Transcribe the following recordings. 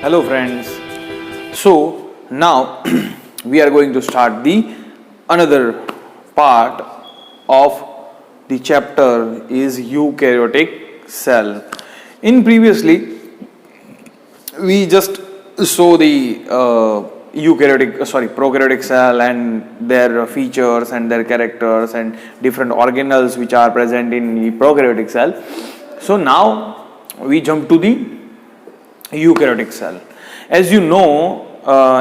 Hello friends. So now we are going to start the another part of the chapter is eukaryotic cell. In previously we just saw the prokaryotic cell and their features and their characters and different organelles which are present in the prokaryotic cell. So now we jump to the eukaryotic cell. As you know,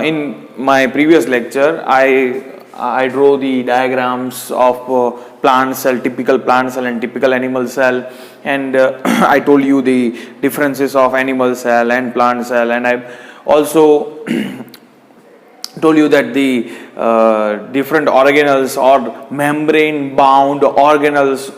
in my previous lecture, I draw the diagrams of plant cell, typical plant cell and typical animal cell, and I told you the differences of animal cell and plant cell, and I also told you that the different organelles or membrane bound organelles,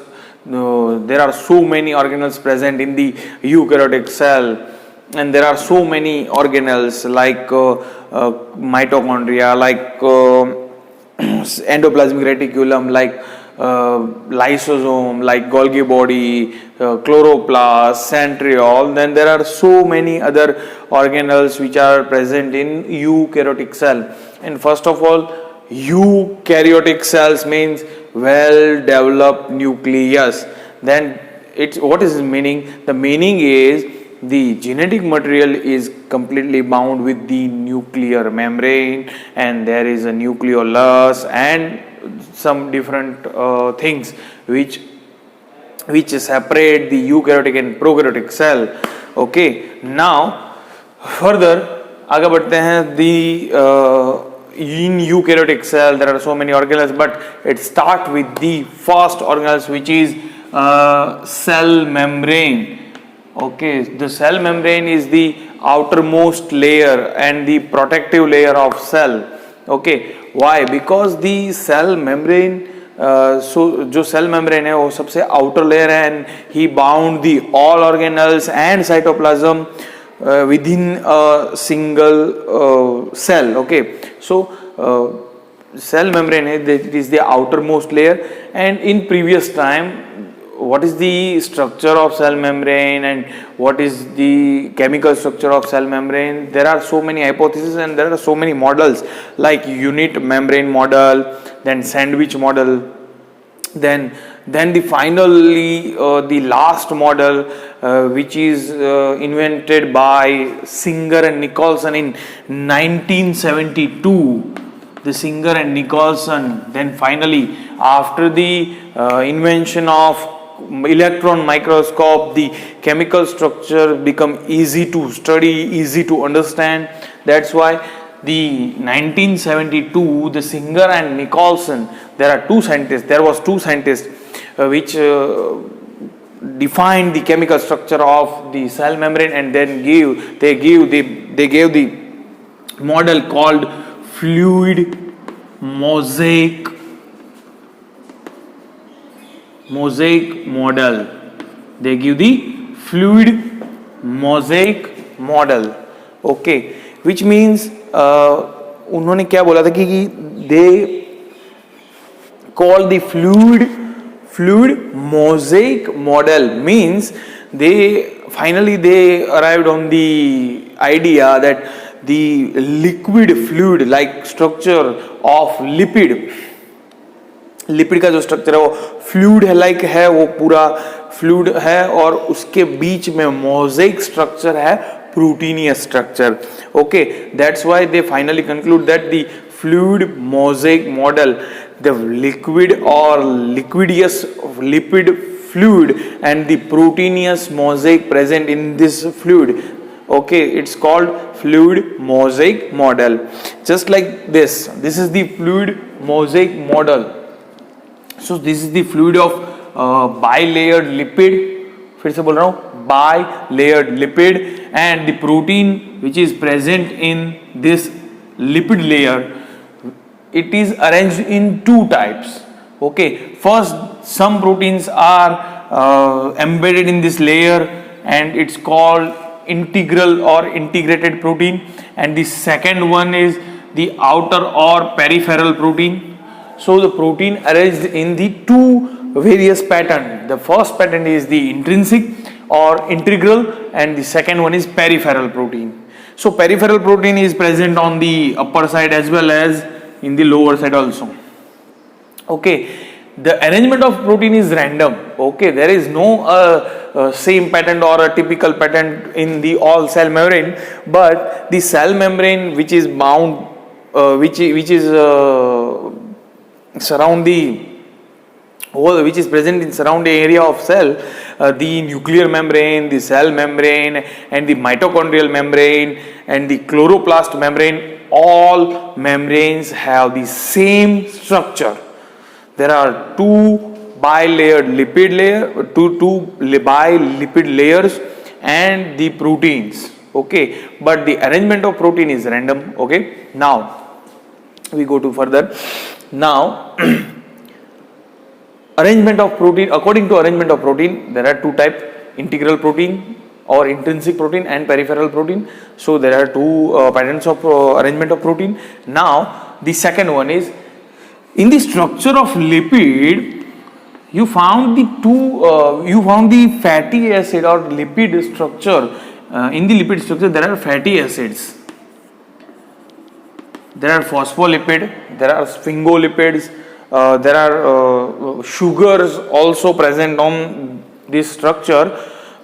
there are so many organelles present in the eukaryotic cell. And there are so many organelles like mitochondria, like endoplasmic reticulum, like lysosome, like Golgi body, chloroplast, centriole. Then there are so many other organelles which are present in eukaryotic cell. And first of all, eukaryotic cells means well developed nucleus. Then what is the meaning? The meaning is the genetic material is completely bound with the nuclear membrane, and there is a nucleolus and some different things which separate the eukaryotic and prokaryotic cell. Okay, now further आगे बढ़ते हैं. In eukaryotic cell there are so many organelles, but it starts with the first organelles, which is cell membrane. Okay, the cell membrane is the outermost layer and the protective layer of cell. Okay, why? Because the cell membrane, जो cell membrane है वो सबसे outer layer है, and he bound the all organelles and cytoplasm within a single cell. Okay, so cell membrane it is the outermost layer, and in previous time, what is the structure of cell membrane and what is the chemical structure of cell membrane? There are so many hypotheses and there are so many models like unit membrane model, then sandwich model, then the finally the last model which is invented by Singer and Nicholson in 1972. The Singer and Nicholson. Then finally, after the invention of electron microscope, the chemical structure become easy to study, easy to understand. That's why the 1972, the Singer and Nicholson, there was two scientists which defined the chemical structure of the cell membrane, and then they gave the model called fluid mosaic model. They give the fluid mosaic model. Okay, which means उन्होंने क्या बोला था कि they call the fluid mosaic model, means they arrived on the idea that the liquid fluid like structure of lipid का जो structure है वो fluid है, लाइक है, वो पूरा फ्लूइड है, और उसके बीच में मोज़ेक स्ट्रक्चर है, proteinaceous structure. Okay, that's why they finally conclude that the fluid mosaic model, the liquid और लिक्विडियस lipid fluid and the proteinous mosaic present in this fluid. Okay, it's called fluid mosaic model. Just like this is the fluid mosaic model. So this is the fluid of bilayered lipid. फिर से बोल रहा हूँ, bilayered lipid, and the protein which is present in this lipid layer, it is arranged in two types. Okay, first some proteins are embedded in this layer and it's called integral or integrated protein, and the second one is the outer or peripheral protein. So the protein arranged in the two various pattern. The first pattern is the intrinsic or integral, and the second one is peripheral protein. So peripheral protein is present on the upper side as well as in the lower side also. Okay, the arrangement of protein is random. Okay, there is no same pattern or a typical pattern in the all cell membrane, but the cell membrane which is bound, which is surround the whole, which is present in surrounding area of cell, the nuclear membrane, the cell membrane, and the mitochondrial membrane, and the chloroplast membrane, all membranes have the same structure. There are two bilipid layers and the proteins. Okay, but the arrangement of protein is random. Okay, now we go to further. Now arrangement of protein, according to arrangement of protein, there are two types: integral protein or intrinsic protein and peripheral protein. So there are two patterns of arrangement of protein. Now the second one is, in the structure of lipid, you found the fatty acid or lipid structure. In the lipid structure there are fatty acids, there are phospholipid, there are sphingolipids, there are sugars also present on this structure,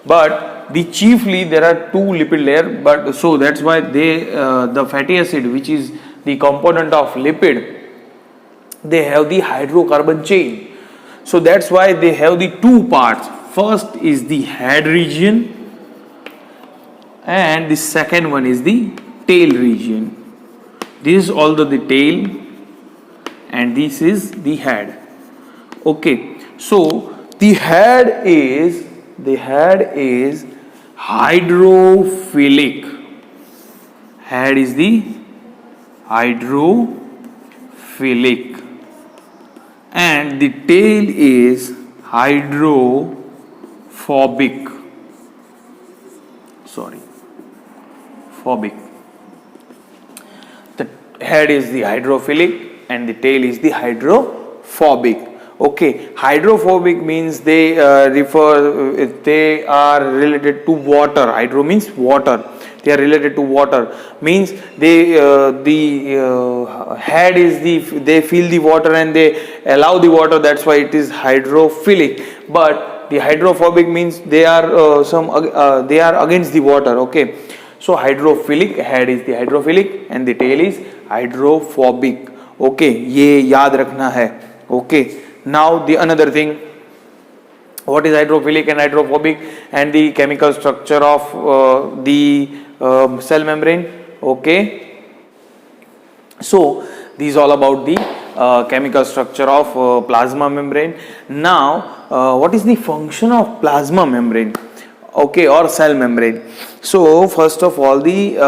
but chiefly there are two lipid layer. But so that's why the fatty acid, which is the component of lipid, they have the hydrocarbon chain. So that's why they have the two parts. First is the head region and the second one is the tail region. This is also the tail and this is the head. Okay, so the head is hydrophilic. Head is the hydrophilic and the tail is hydrophobic. Phobic. The head is the hydrophilic and the tail is the hydrophobic. Okay, hydrophobic means they are related to water. Hydro means water. They are related to water. Means they head is they feel the water and they allow the water. That's why it is hydrophilic. But the hydrophobic means they are they are against the water. Okay, so hydrophilic, head is the hydrophilic and the tail is hydrophobic. Okay, ये याद रखना है. Okay, now the another thing, what is hydrophilic and hydrophobic and the chemical structure of the cell membrane. Okay, so these all about the chemical structure of plasma membrane. Now what is the function of plasma membrane, okay, or cell membrane? So first of all the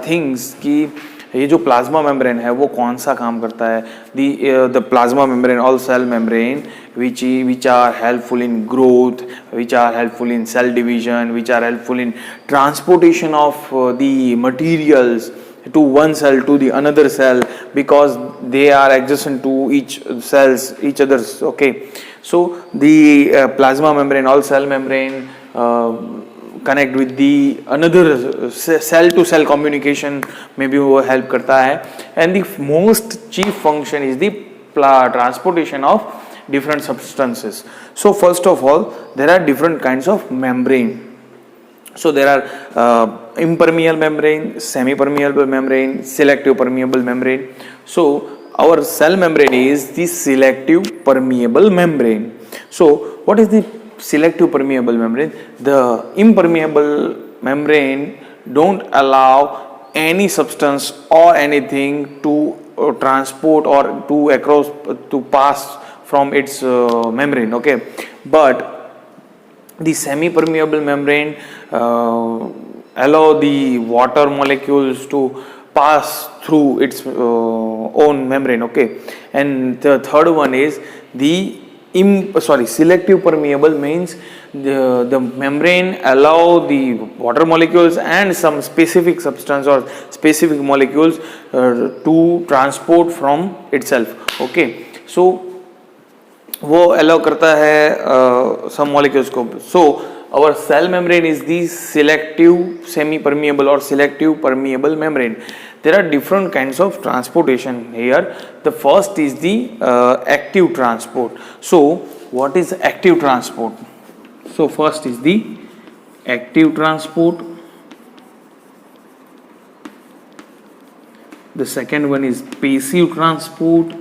things कि ये जो plasma membrane है वो कौन सा काम करता है. The plasma membrane, all cell membrane which are helpful in growth, which are helpful in cell division, which are helpful in transportation of the materials to one cell to the another cell, because they are adjacent to each others. Okay, so the plasma membrane, all cell membrane connect with the another cell to cell communication में भी वो help करता है. And the most chief function is the transportation of different substances. So first of all there are different kinds of membrane. So there are impermeable membrane, semi-permeable membrane, selective permeable membrane. So our cell membrane is the selective permeable membrane. So what is the selective permeable membrane? The impermeable membrane don't allow any substance or anything to transport or to pass from its membrane. Okay, but the semi-permeable membrane allow the water molecules to pass through its own membrane. Okay, and the third one is the selective permeable means the membrane allow the water molecules and some specific substance or specific molecules to transport from itself. Okay, so वो allow करता है some molecules को. So our cell membrane is the selective semi-permeable or selective permeable membrane. There are different kinds of transportation here. The first is the active transport. So what is active transport? So first is the active transport. The second one is passive transport.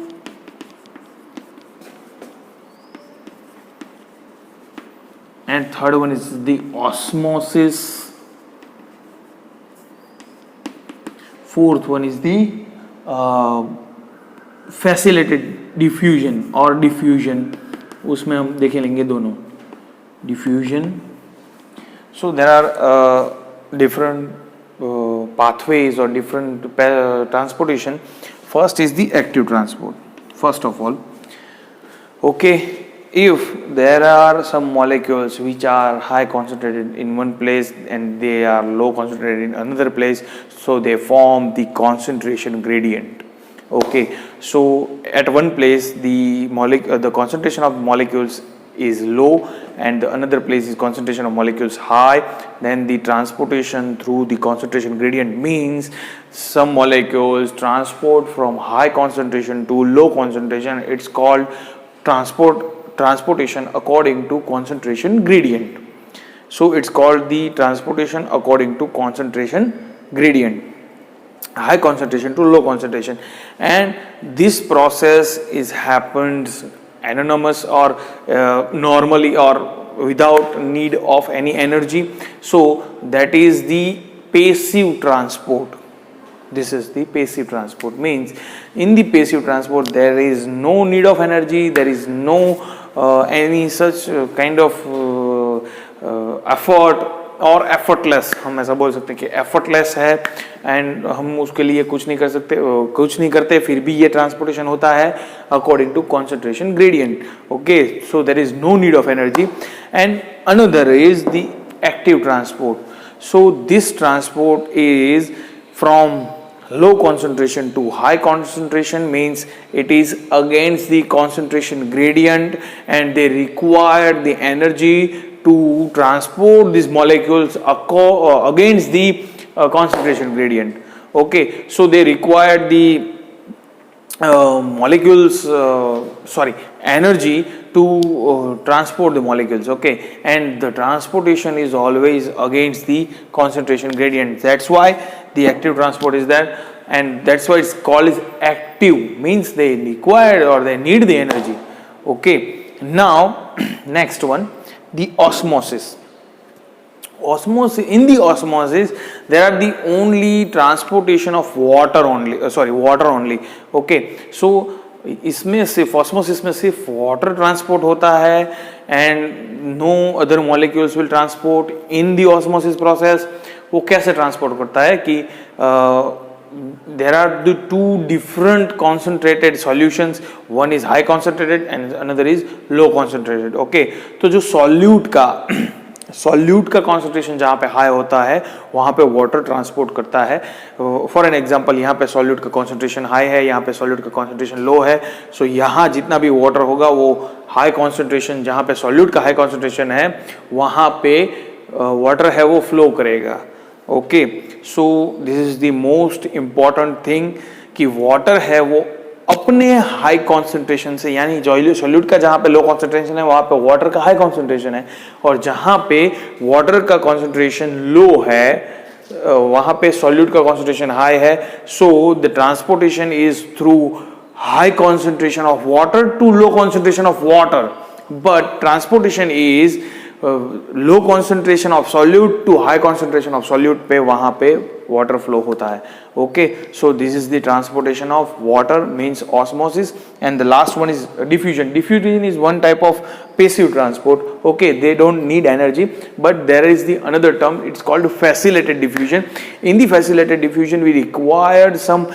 And third one is the osmosis. Fourth one is the facilitated diffusion or diffusion. उसमें हम देखें लेंगे दोनों diffusion. So there are different pathways or different transportation. First is the active transport. First of all, okay, if there are some molecules which are high concentrated in one place and they are low concentrated in another place, so they form the concentration gradient. Okay, so at one place the concentration of molecules is low and the another place is concentration of molecules high, then the transportation through the concentration gradient means some molecules transport from high concentration to low concentration. It's called transportation according to concentration gradient. So it's called the transportation according to concentration gradient, high concentration to low concentration, and this process is happens anonymous or normally or without need of any energy. So that is the passive transport. This is the passive transport. Means in the passive transport there is no need of energy, there is no any such kind of effort और effortless, हम ऐसा बोल सकते हैं कि effortless है and हम उसके लिए कुछ नहीं कर सकते, कुछ नहीं करते फिर भी ये transportation होता है according to concentration gradient. Okay, so there is no need of energy. And another is the active transport. So this transport is from low concentration to high concentration, means it is against the concentration gradient and they require the energy to transport these molecules against the concentration gradient. Okay, so they require the energy to transport the molecules. Okay, and the transportation is always against the concentration gradient. That's why the active transport is there, and that's why it's called as active, means they require or they need the energy. Okay, now next one, the osmosis. In the osmosis there are the only transportation of water only. Okay, so इसमें सिर्फ osmosis में सिर्फ water transport होता है and no other molecules will transport in the osmosis process. वो कैसे transport करता है कि there are the two different concentrated solutions, one is high concentrated and another is low concentrated. Okay, तो जो solute का concentration जहाँ पे high होता है वहाँ पे water transport करता है. For an example, यहाँ पे solute का concentration high है, यहाँ पे solute का concentration low है, so यहाँ जितना भी water होगा वो high concentration, जहाँ पे solute का high concentration है वहाँ पे water है वो flow करेगा. Okay, so this is the most important thing कि water है वो अपने हाई कॉन्सेंट्रेशन से, यानी सॉल्यूट का जहाँ पे लो कॉन्सेंट्रेशन है वहाँ पे वाटर का हाई कॉन्सेंट्रेशन है और जहाँ पे वाटर का कॉन्सेंट्रेशन लो है वहाँ पे सॉल्यूट का कॉन्सेंट्रेशन हाई है. So the transportation is through high concentration of water to low concentration of water, but transportation is low concentration of solute to high concentration of solute पे वहाँ पे water flow होता है. Okay, so this is the transportation of water, means osmosis. And the last one is diffusion. Diffusion is one type of passive transport. Okay, they don't need energy, but there is the another term, it's called facilitated diffusion. In the facilitated diffusion we required some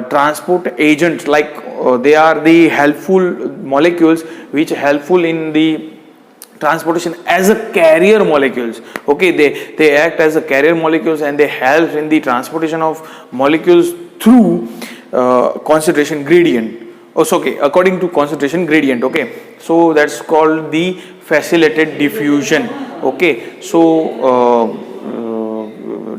transport agents, like they are the helpful molecules which helpful in the transportation as a carrier molecules. Okay, they act as a carrier molecules and they help in the transportation of molecules through concentration gradient. Okay, according to concentration gradient. Okay, so that's called the facilitated diffusion. Okay, so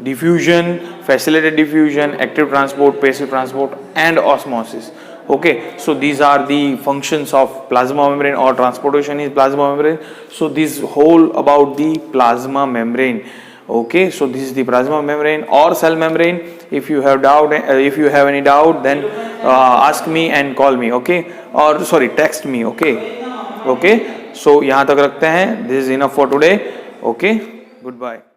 diffusion, facilitated diffusion, active transport, passive transport, and osmosis. Okay, so these are the functions of plasma membrane, or transportation is plasma membrane. So this whole about the plasma membrane. Okay, so this is the plasma membrane or cell membrane. If you have doubt, if you have any doubt, then ask me and call me. Okay, or sorry, text me. Okay, okay. So यहाँ तक रखते हैं. This is enough for today. Okay, goodbye.